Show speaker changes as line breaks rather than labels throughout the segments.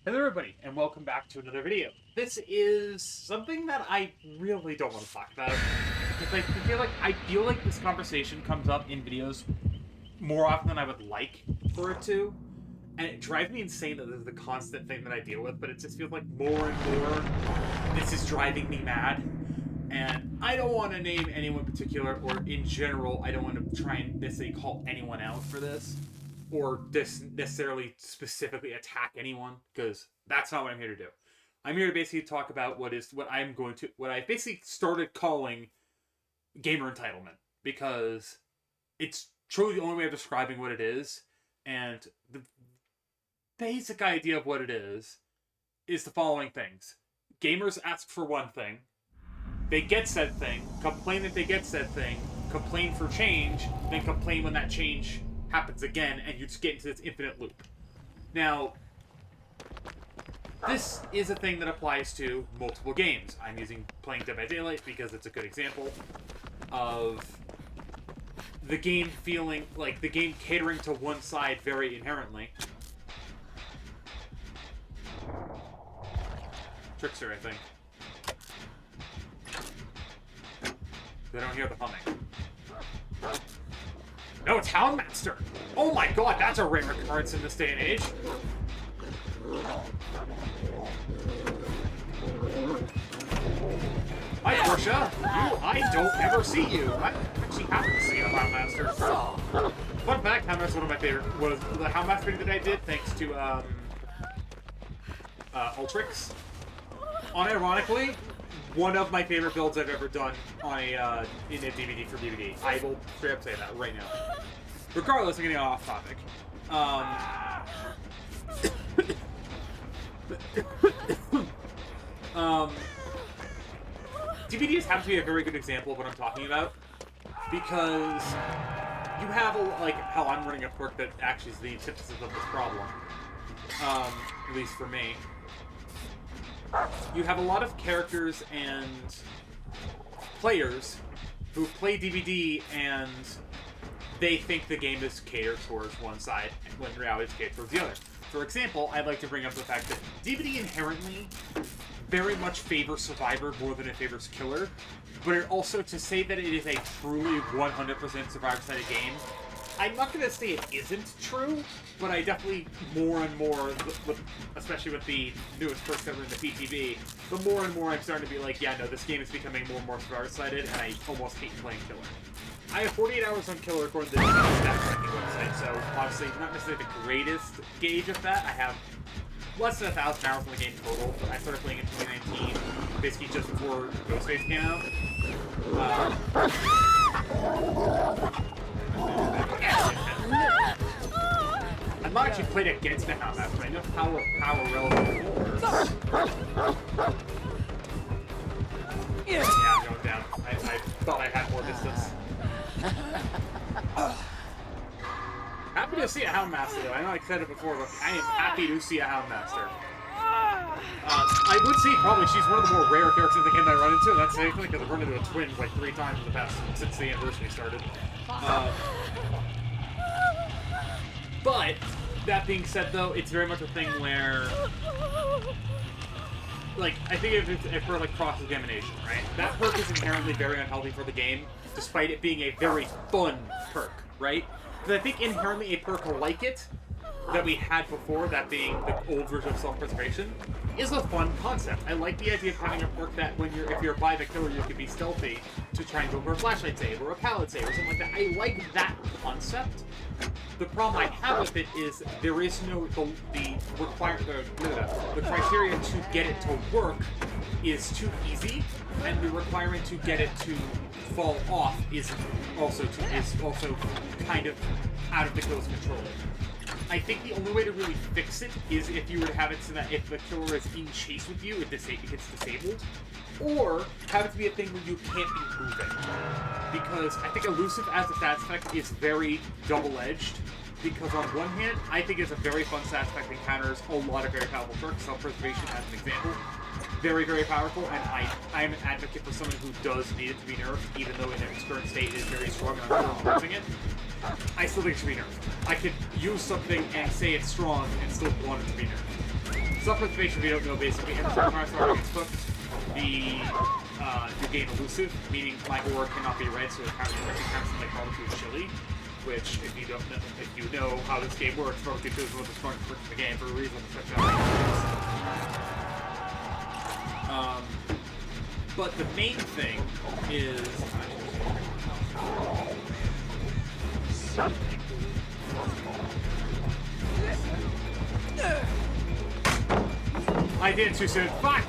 Hello everybody, and welcome back to another video. This is something that I really don't want to talk about, because I feel like this conversation comes up in videos more often than I would like for it to, and it drives me insane that this is the constant thing that I deal with, but it just feels like more and more this is driving me mad, and I don't want to name anyone in particular, or in general, I don't want to try and necessarily call anyone out for this, or necessarily specifically attack anyone, because that's not what I'm here to do. I'm here to basically talk about what I basically started calling gamer entitlement, because it's truly the only way of describing what it is, and the basic idea of what it is the following things. Gamers ask for one thing, they get said thing, complain that they get said thing, complain for change, then complain when that change happens again, and you just get into this infinite loop. Now, this is a thing that applies to multiple games. I'm using playing Dead by Daylight because it's a good example of the game feeling like the game catering to one side very inherently. Trickster, I think. They don't hear the humming. No, it's Houndmaster! Oh my god, that's a rare occurrence in this day and age. Hi, Portia. I don't ever see you. I actually haven't seen a Houndmaster. Fun fact, Houndmaster is one of my favorite. Was the Houndmaster video that I did thanks to Ultrix. Unironically, one of my favorite builds I've ever done on in a DVD for DVD. I will straight up say that right now. Regardless, I'm getting off topic. DVDs happen to be a very good example of what I'm talking about, because you have like how I'm running a quirk that actually is the antithesis of this problem. At least for me. You have a lot of characters and players who play DVD and they think the game is catered towards one side, when in reality it's catered towards the other. For example, I'd like to bring up the fact that DVD inherently very much favors Survivor more than it favors Killer, but it also, to say that it is a truly 100% Survivor-sided game, I'm not going to say it isn't true, but I definitely, more and more, especially with the newest perks that were in the PTB, the more and more I'm starting to be like, yeah, no, this game is becoming more and more Survivor-sided, and I almost hate playing Killer. I have 48 hours on Killer according to the stats ranking website, so obviously not necessarily the greatest gauge of that. I have less than 1,000 hours on the game total. I started playing in 2019, basically just before Ghostface came out. I've not actually played against the Houndmaster, but I know power relative force. Yeah, I'm going down. I thought I had more distance. Happy to see a Houndmaster, though. I know I said it before, but I am happy to see a Houndmaster. I would say probably she's one of the more rare characters in the game that I run into, and that's significant because I've run into a twin like 3 times in the past since the anniversary started. But that being said, though, it's very much a thing where, like, I think if for like cross-examination, right? That perk is inherently very unhealthy for the game, despite it being a very fun perk, right? Because I think inherently a perk like it that we had before, that being the old version of self-preservation, is a fun concept. I like the idea of having a perk that if you're by the killer, you can be stealthy to try and go for a flashlight save or a pallet save or something like that. I like that concept. The problem I have with it is there is no the criteria to get it to work is too easy, and the requirement to get it to fall off is also kind of out of the killer's control. I think the only way to really fix it is if you were to have it so that if the killer is in chase with you, it gets disabled, or have it to be a thing where you can't be moving. Because I think elusive as a stats effect is very double-edged, because on one hand, I think it's a very fun stats effect that encounters a lot of very powerful perks. Self-preservation as an example. Very, very powerful, and I'm an advocate for someone who does need it to be nerfed, even though in its current state it is very strong and I'm still using it. I still think it should be nerfed. I could use something and say it's strong and still want it to be nerfed. Self-preservation, if you don't know, basically, every time Charizard gets hooked, you gain elusive, meaning my aura cannot be red, so it counts like barbecue chili. Which, if you know how this game works, barbecue chili is one of the strongest perks in the game for a reason. But the main thing is. I did it too soon. Fuck!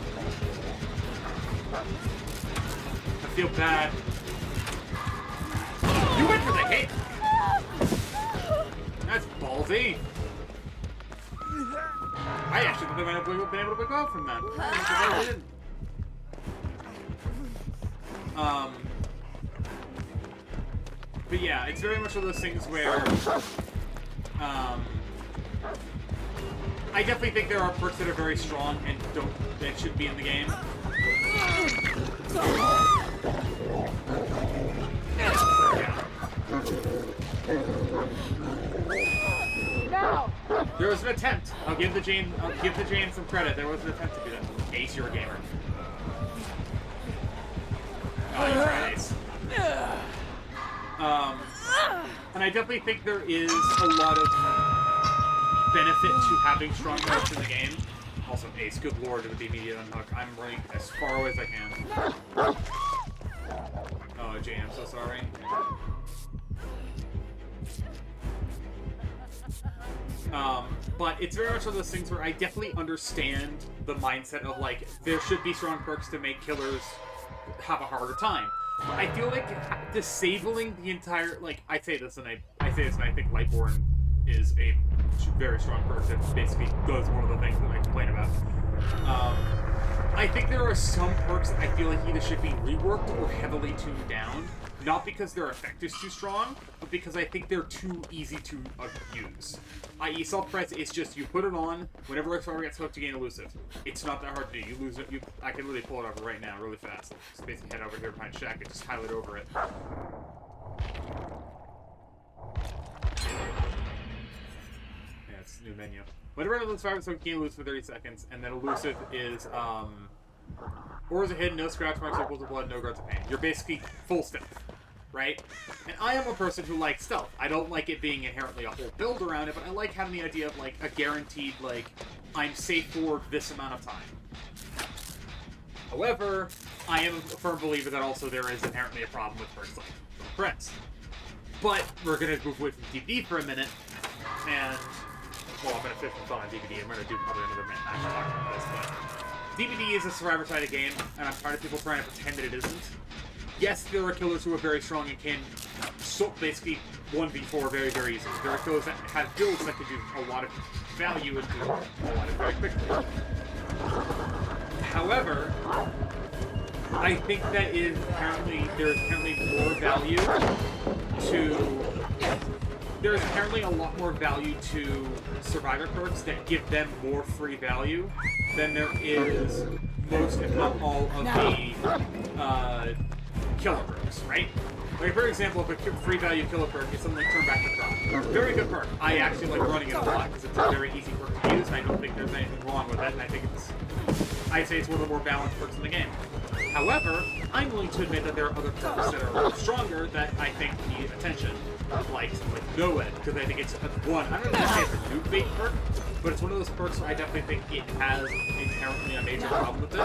I feel bad. You went for the hit! That's ballsy. I actually think I might have been able to wake up from that. I didn't. But yeah, it's very much one of those things where I definitely think there are perks that are very strong and that should be in the game.
Now.
There was an attempt. I'll give the Jane some credit. There was an attempt to do that. Ace, you're a gamer. Oh, you're right, Ace. And I definitely think there is a lot of benefit to having strong perks in the game. Also, Ace, good lord, with the immediate unhook. I'm running as far away as I can. Oh, Jane, I'm so sorry. But it's very much one of those things where I definitely understand the mindset of, like, there should be strong perks to make killers have a harder time. I feel like disabling the entire, like, I say this and I think Lightborn is a very strong perk that basically does one of the things that I complain about. I think there are some perks that I feel like either should be reworked or heavily tuned down. Not because their effect is too strong, but because I think they're too easy to use. I.e. self-press is just, you put it on, whenever a star gets hooked, you gain elusive. It's not that hard to do. You lose it, I can really pull it over right now, really fast. Just basically head over here behind Shaq and just highlight over it. Yeah, it's a new menu. Whenever it loses 5 so you gain elusive for 30 seconds, and then elusive is, auras are hidden, no scratch marks, no pools of blood, no guards of pain. You're basically full stealth. Right? And I am a person who likes stealth. I don't like it being inherently a whole build around it, but I like having the idea of, like, a guaranteed, like, I'm safe for this amount of time. However, I am a firm believer that also there is inherently a problem with perks like Press. But we're going to move away from DVD for a minute, and, well, I'm going to finish on DVD. I'm going to do probably another minute after talking about this, but DVD is a survivor-sided game, and I'm tired of people trying to pretend that it isn't. Yes, there are killers who are very strong and can basically 1v4 very, very easily. There are killers that have builds that can do a lot of value and do a lot of very quickly. However, I think that there's apparently more value to... There's apparently a lot more value to survivor perks that give them more free value than there is most, if not all, of the killer perks, right? Like, for example, if a free value killer perk is something like Turn Back the Clock. Very good perk. I actually like running it a lot because it's a very easy perk to use, and I don't think there's anything wrong with it, and I think I'd say it's one of the more balanced perks in the game. However, I'm willing to admit that there are other perks that are stronger that I think need attention, like something like No-Ed, because I think it's one. I don't know if it's a nuke bait perk, but it's one of those perks where I definitely think it has inherently a major problem with it.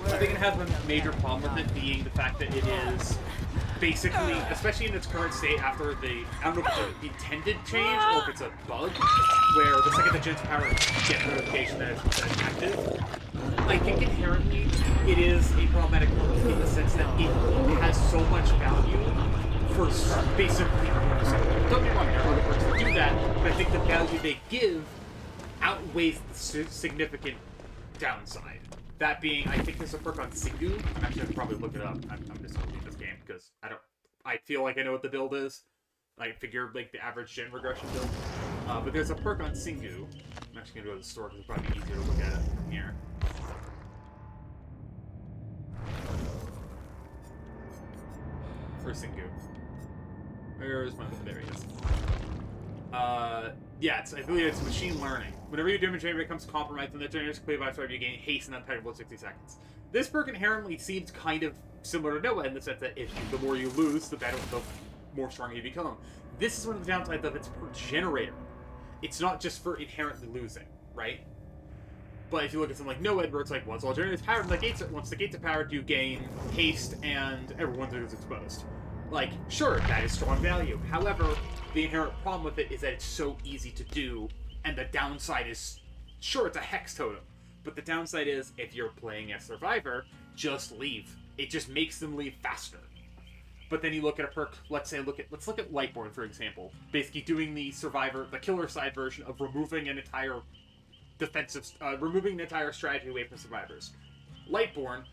I think it has a major problem with it being the fact that it is basically, especially in its current state after I don't know if it's an intended change or if it's a bug, where the second the gen's power gets a notification that it's active, I think inherently it is a problematic perk in the sense that it has so much value for basically using. Don't get me wrong, there are other perks that do that, but I think the value they give outweighs the significant downside. That being, I think there's a perk on Singu. I'm actually gonna probably look it up. I'm just gonna leave this game because I feel like I know what the build is. I figure like the average gen regression build. But there's a perk on Singu. I'm actually gonna go to the store because it's probably easier to look at it from here. Where's Singu? Where's my... There he is. Yeah, I believe it's machine learning. Whenever your damage generator becomes compromised, and the generator is completed by survivor, you gain haste and unpenetrable 60 seconds. This perk inherently seems kind of similar to Noah in the sense that the more you lose, the more strong you become. This is one of the downsides of its per generator. It's not just for inherently losing, right? But if you look at something like Noah, where it's like, once all generators powered, once the gates are powered, you gain haste and everyone is exposed. Like, sure, that is strong value. However, the inherent problem with it is that it's so easy to do, and the downside is, sure, it's a hex totem, but the downside is, if you're playing as Survivor, just leave. It just makes them leave faster. But then you look at a perk, let's look at Lightborn, for example. Basically doing the killer side version of removing an entire removing an entire strategy away from survivors. Lightborn,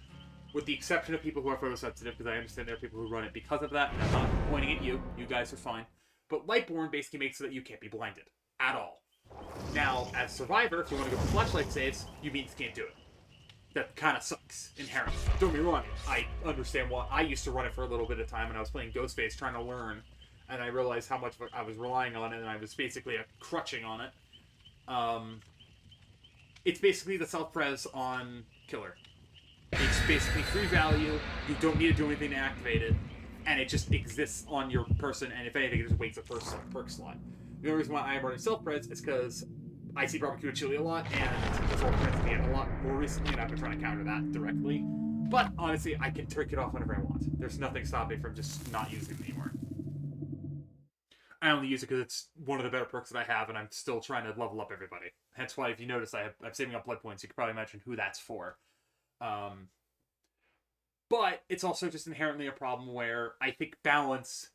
with the exception of people who are photosensitive, because I understand there are people who run it because of that, and I'm not pointing at you guys are fine. But Lightborn basically makes it so that you can't be blinded. At all. Now, as Survivor, if you want to go for flashlight saves, you means can't do it. That kind of sucks, inherently. Don't get me wrong, I understand why. I used to run it for a little bit of time, and I was playing Ghostface trying to learn, and I realized how much I was relying on it, and I was basically crutching on it. It's basically the self-pres on Killer. It's basically free value, you don't need to do anything to activate it, and it just exists on your person, and if anything, it just waits a perk slot. The only reason why I am running self-pres is because I see barbecue and chili a lot, and the self-pres me a lot more recently, and I've been trying to counter that directly. But, honestly, I can turn it off whenever I want. There's nothing stopping me from just not using it anymore. I only use it because it's one of the better perks that I have, and I'm still trying to level up everybody. Hence why, if you notice, I'm saving up blood points. You can probably imagine who that's for. But it's also just inherently a problem where I think balancing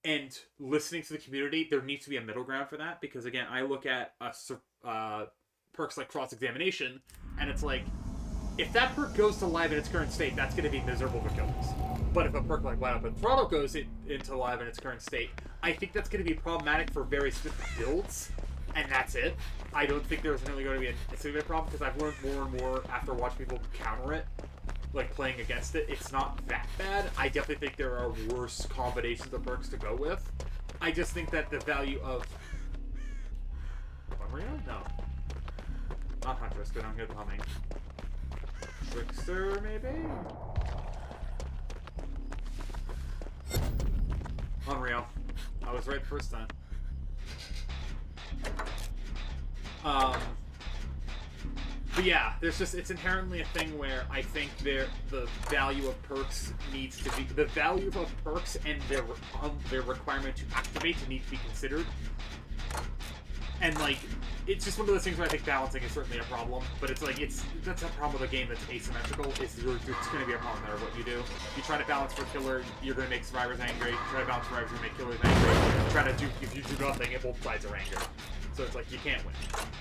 and listening to the community, there needs to be a middle ground for that, because again, I look at perks like cross-examination, and it's like, if that perk goes to live in its current state, that's going to be miserable for killers. But if a perk like Wide Open Throttle goes into live in its current state, I think that's going to be problematic for very specific builds, and that's it. I don't think there's really going to be a significant problem, because I've learned more and more after watching people counter it, like playing against it. It's not that bad. I definitely think there are worse combinations of perks to go with. I just think that the value of... Unreal? No. Not Huntress, but I don't hear the humming. Trickster, maybe? Unreal. I was right the first time. But yeah, it's inherently a thing where I think the value of perks needs to be, the value of perks and their requirement to activate need to be considered. And like, it's just one of those things where I think balancing is certainly a problem, but it's like, that's a problem with a game that's asymmetrical, it's going to be a problem no matter what you do. You try to balance for killer, you're going to make survivors angry. You try to balance survivors, you're going to make killers angry. If you do nothing, both sides are angry. So it's like, you can't win.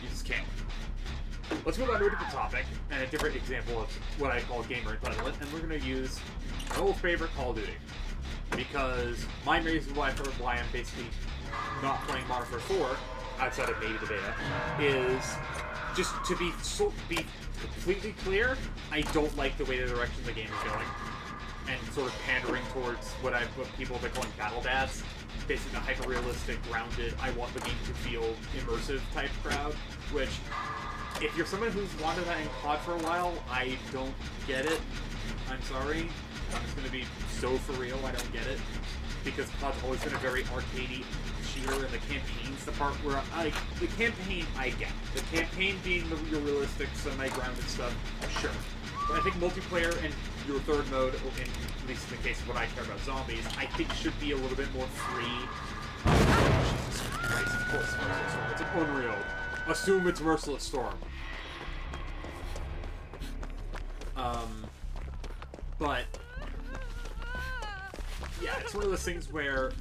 You just can't win. Let's move on to a different topic, and a different example of what I call gamer entitlement, and we're going to use my old favorite Call of Duty. Because my reason why I'm basically not playing Modern Warfare 4, outside of maybe the beta, is just to be completely clear, I don't like the way the direction the game is going, and sort of pandering towards what people have been calling battle dads. Basically the hyper-realistic, grounded, I want the game to feel immersive type crowd, which, if you're someone who's wanted that in COD for a while, I don't get it. I'm sorry. I'm just going to be so for real, I don't get it. Because COD's always been a very arcadey shooter, and the campaign's the part where the campaign I get. The campaign being the realistic, semi-grounded stuff, sure. But I think multiplayer and your third mode, at least in the case of what I care about, zombies, I think should be a little bit more free. Jesus Christ, of course it's Merciless Storm. It's an Unreal. Assume it's Merciless Storm. But yeah, it's one of those things where,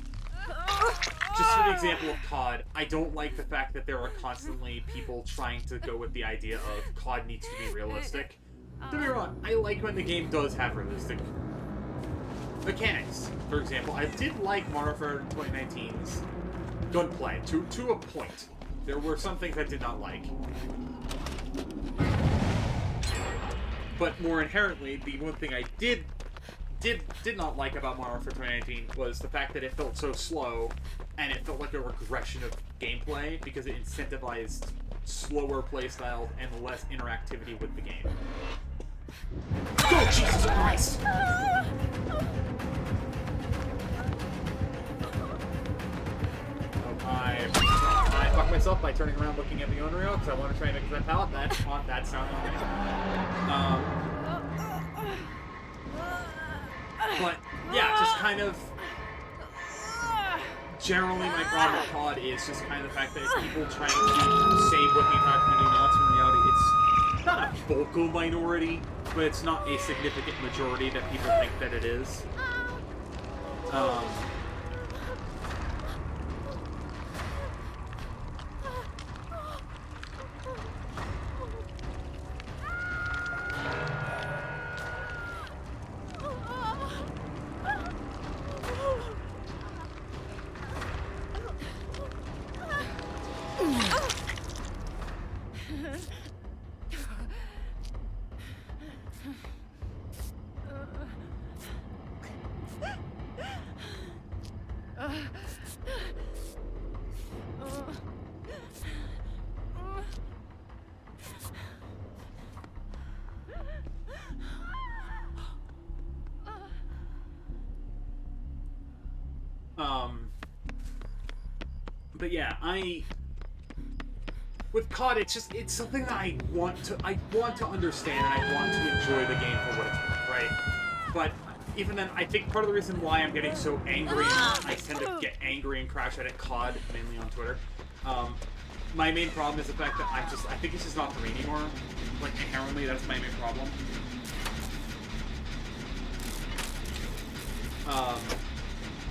just for the example of COD, I don't like the fact that there are constantly people trying to go with the idea of COD needs to be realistic. Don't get me wrong, I like when the game does have realistic mechanics. For example, I did like Modern Warfare 2019's gunplay, to a point. There were some things I did not like. But more inherently, the one thing I did did not like about Modern Warfare 2019 was the fact that it felt so slow, and it felt like a regression of gameplay because it incentivized slower playstyles and less interactivity with the game. Oh, Jesus Christ! I fucked myself by turning around looking at the owner rail because I want to try and make that pallet that sound on me. But yeah, just kind of generally my problem with COD is just kind of the fact that people trying to say what the entire community wants when in reality it's not a vocal minority, but it's not a significant majority that people think that it is. But yeah, with COD, it's something that I want to understand and I want to enjoy the game for what it's worth, right? But even then, I think part of the reason why I'm getting so angry, and I tend to get angry and crash at COD, mainly on Twitter, my main problem is the fact that I think it's just not for me anymore. Like, inherently, that's my main problem.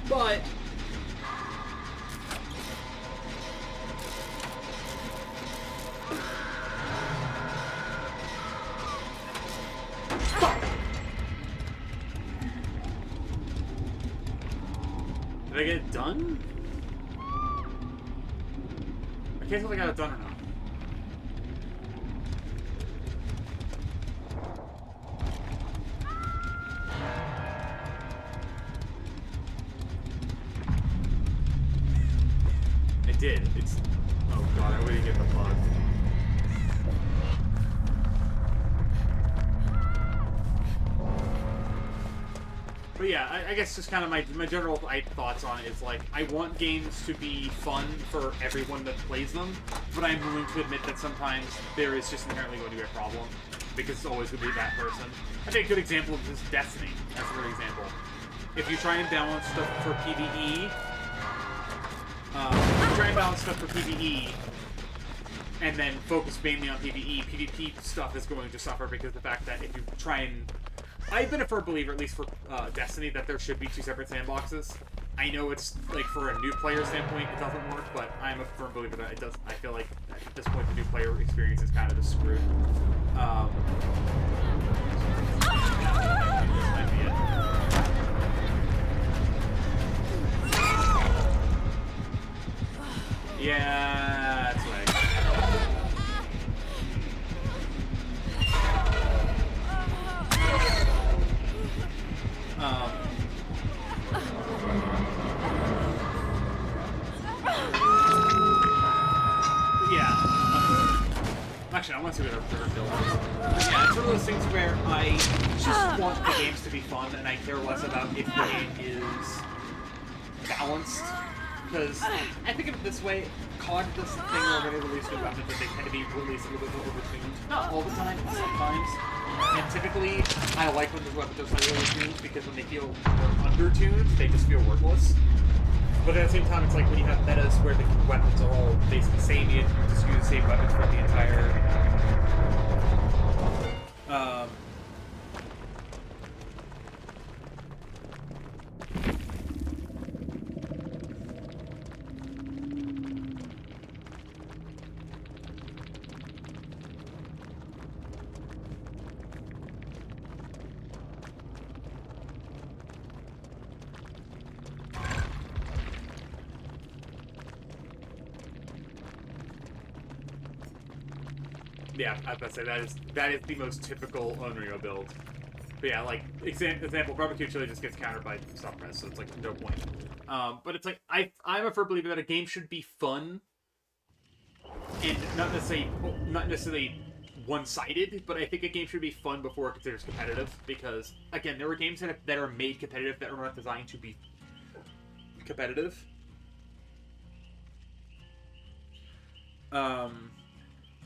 But did I get it done? I can't tell if I got it done or not. I did. It's... Oh god, I wouldn't get the bug. But yeah, I guess just kind of my general thoughts on it is like, I want games to be fun for everyone that plays them, but I'm willing to admit that sometimes there is just inherently going to be a problem, because it's always going to be that person. I think a good example of this is Destiny. That's a good example. If you try and balance stuff for PvE, and then focus mainly on PvE, PvP stuff is going to suffer because of the fact that if you try and... I've been a firm believer, at least for Destiny, that there should be 2 separate sandboxes. I know it's, like, for a new player standpoint, it doesn't work, but I'm a firm believer that it does. I feel like, at this point, the new player experience is kind of just screwed. Yeah, that's right. Actually, I want to see what our build is. Yeah, it's one of those things where I just want the games to be fun, and I care less about if the game is balanced. Because I think of it this way, COD does the thing where when they release new weapons, that they tend to be released a little bit more overtuned. Not all the time, but sometimes. And typically, I like when the weapons are slightly overtuned, because when they feel more undertuned, they just feel worthless. But at the same time, it's like when you have metas where the weapons are all basically the same, you just use the same weapons for the entire... Yeah, I was about to say, that is the most typical Unreal build. But yeah, like, example, barbecue chili just gets countered by soft press, so it's like no point. But it's like, I'm a firm believer that a game should be fun and not necessarily one-sided, but I think a game should be fun before it considers competitive, because, again, there are games that are made competitive that are not designed to be competitive.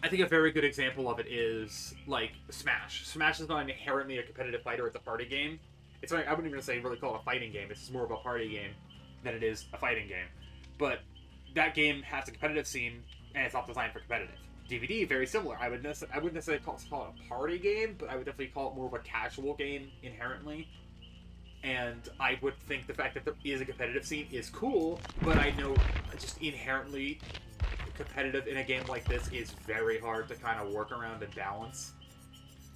I think a very good example of it is, like, Smash. Smash is not inherently a competitive fighter, it's a party game. It's like, I wouldn't even say really call it a fighting game, it's more of a party game than it is a fighting game. But that game has a competitive scene, and it's not designed for competitive. DVD, very similar. I wouldn't necessarily call it a party game, but I would definitely call it more of a casual game inherently. And I would think the fact that there is a competitive scene is cool, but I know just inherently competitive in a game like this is very hard to kind of work around and balance.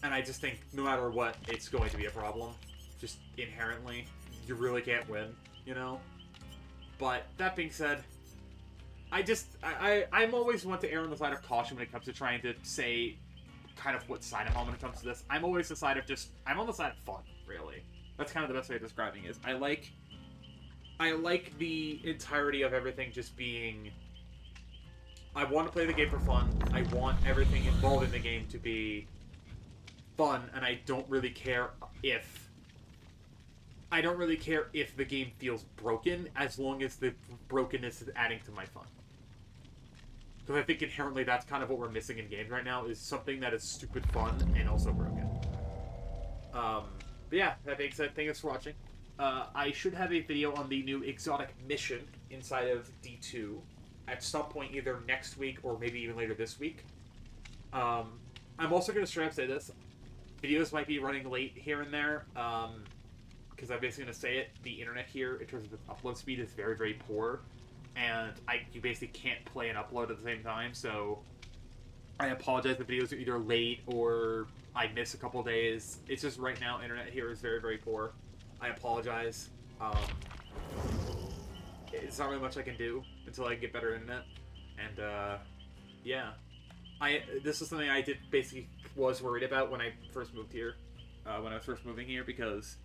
And I just think no matter what, it's going to be a problem. Just inherently, you really can't win, you know? But that being said, I'm always one to err on the side of caution when it comes to trying to say kind of what side I'm on when it comes to this. I'm always the side of I'm on the side of fun, really. That's kind of the best way of describing it. I like the entirety of everything just being, I want to play the game for fun. I want everything involved in the game to be fun, and I don't really care if the game feels broken, as long as the brokenness is adding to my fun. Because I think inherently that's kind of what we're missing in games right now, is something that is stupid fun and also broken. But yeah, that being said, thanks for watching. I should have a video on the new exotic mission inside of D2 at some point, either next week or maybe even later this week. I'm also going to straight up say this. Videos might be running late here and there, because I'm basically going to say it. The internet here, in terms of its upload speed, is very, very poor. And you basically can't play and upload at the same time, so I apologize if videos are either late or I miss a couple days. It's just right now, internet here is very, very poor. I apologize. It's not really much I can do until I get better internet. And, yeah. This is something I was worried about when I first moved here. When I was first moving here, because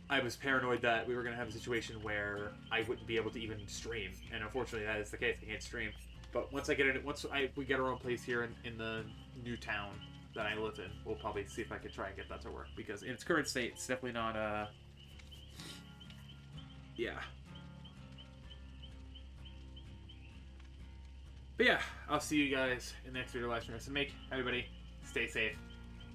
I was paranoid that we were going to have a situation where I wouldn't be able to even stream. And unfortunately, that is the case. I can't stream. But once we get our own place here in the new town that I live in, we'll probably see if I can try and get that to work. Because in its current state, it's definitely not, yeah. But yeah, I'll see you guys in the next video live stream. So everybody, stay safe.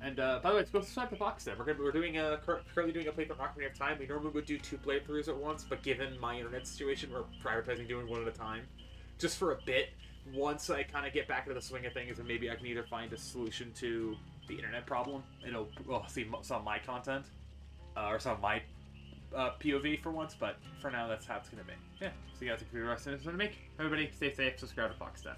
And by the way, go subscribe to Boxstep. We're doing currently doing a playthrough when we have time. We normally would do 2 playthroughs at once, but given my internet situation, we're prioritizing doing 1 at a time, just for a bit. Once I kind of get back into the swing of things, and maybe I can either find a solution to the internet problem, and we'll see some of my content, or some of my POV for once. But for now, that's how it's gonna be. Yeah. So you guys can see the rest of this. Everybody, stay safe. Subscribe to Boxstep.